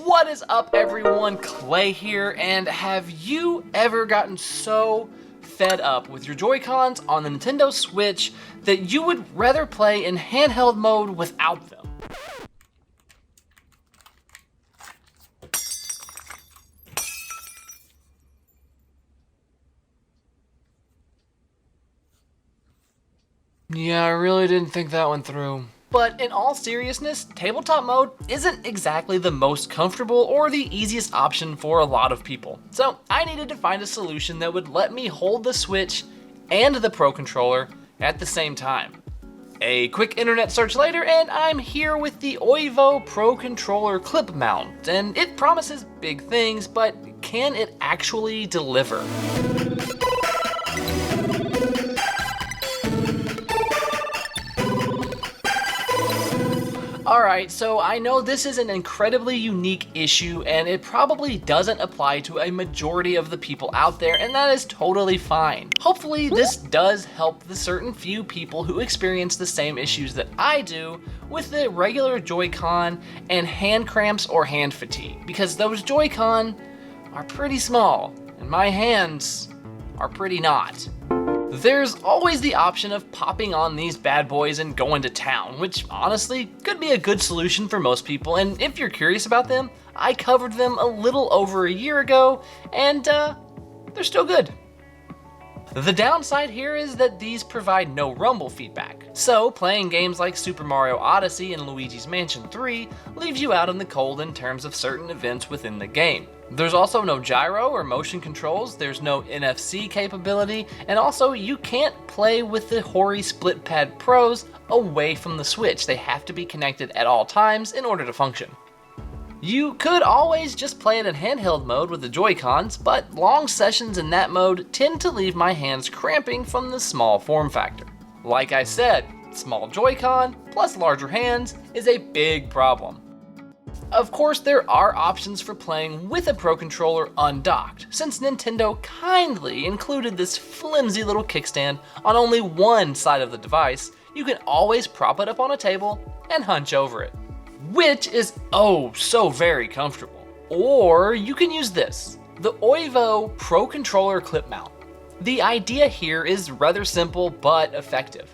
What is up, everyone? Clay here, and have you ever gotten so fed up with your Joy-Cons on the Nintendo Switch that you would rather play in handheld mode without them? Yeah, I really didn't think that one through. But in all seriousness, tabletop mode isn't exactly the most comfortable or the easiest option for a lot of people. So I needed to find a solution that would let me hold the Switch and the Pro Controller at the same time. A quick internet search later, and I'm here with the OIVO Pro Controller clip mount, and it promises big things, but can it actually deliver? Alright, so I know this is an incredibly unique issue and it probably doesn't apply to a majority of the people out there, and that is totally fine. Hopefully this does help the certain few people who experience the same issues that I do with the regular Joy-Con and hand cramps or hand fatigue, because those Joy-Con are pretty small and my hands are pretty not. There's always the option of popping on these bad boys and going to town, which honestly could be a good solution for most people, and if you're curious about them, I covered them a little over a year ago, and they're still good. The downside here is that these provide no rumble feedback, so playing games like Super Mario Odyssey and Luigi's Mansion 3 leaves you out in the cold in terms of certain events within the game. There's also no gyro or motion controls, there's no NFC capability, and also you can't play with the Hori Split Pad Pros away from the Switch. They have to be connected at all times in order to function. You could always just play it in handheld mode with the Joy-Cons, but long sessions in that mode tend to leave my hands cramping from the small form factor. Like I said, small Joy-Con plus larger hands is a big problem. Of course, there are options for playing with a Pro Controller undocked, since Nintendo kindly included this flimsy little kickstand on only one side of the device. You can always prop it up on a table and hunch over it, which is oh so very comfortable. Or you can use this, the OIVO Pro Controller clip mount. The idea here is rather simple but effective.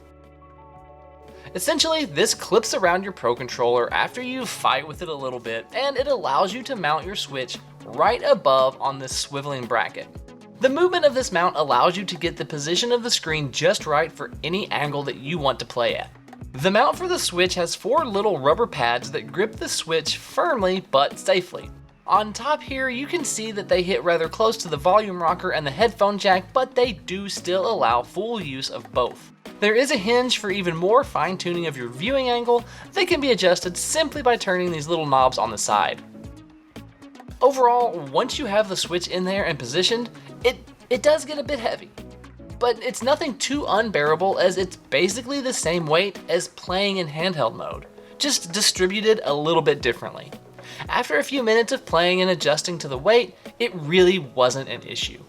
Essentially, this clips around your Pro Controller after you fight with it a little bit, and it allows you to mount your Switch right above on this swiveling bracket. The movement of this mount allows you to get the position of the screen just right for any angle that you want to play at. The mount for the Switch has 4 little rubber pads that grip the Switch firmly but safely. On top here, you can see that they hit rather close to the volume rocker and the headphone jack, but they do still allow full use of both. There is a hinge for even more fine-tuning of your viewing angle that can be adjusted simply by turning these little knobs on the side. Overall, once you have the Switch in there and positioned, it does get a bit heavy. But it's nothing too unbearable, as it's basically the same weight as playing in handheld mode, just distributed a little bit differently. After a few minutes of playing and adjusting to the weight, it really wasn't an issue.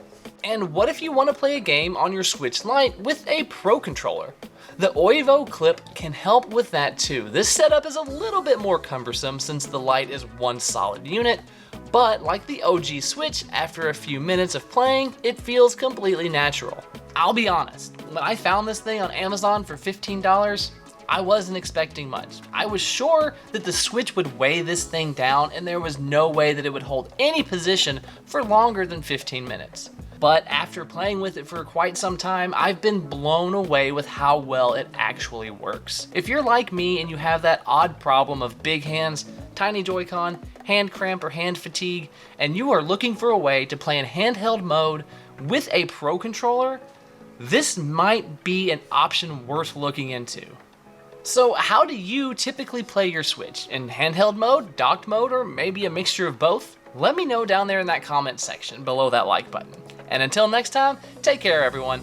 And what if you want to play a game on your Switch Lite with a Pro Controller? The OIVO clip can help with that too. This setup is a little bit more cumbersome since the Lite is one solid unit, but like the OG Switch, after a few minutes of playing, it feels completely natural. I'll be honest, when I found this thing on Amazon for $15, I wasn't expecting much. I was sure that the Switch would weigh this thing down and there was no way that it would hold any position for longer than 15 minutes. But after playing with it for quite some time, I've been blown away with how well it actually works. If you're like me and you have that odd problem of big hands, tiny Joy-Con, hand cramp or hand fatigue, and you are looking for a way to play in handheld mode with a Pro Controller, this might be an option worth looking into. So how do you typically play your Switch? In handheld mode, docked mode, or maybe a mixture of both? Let me know down there in that comment section below that like button. And until next time, take care everyone.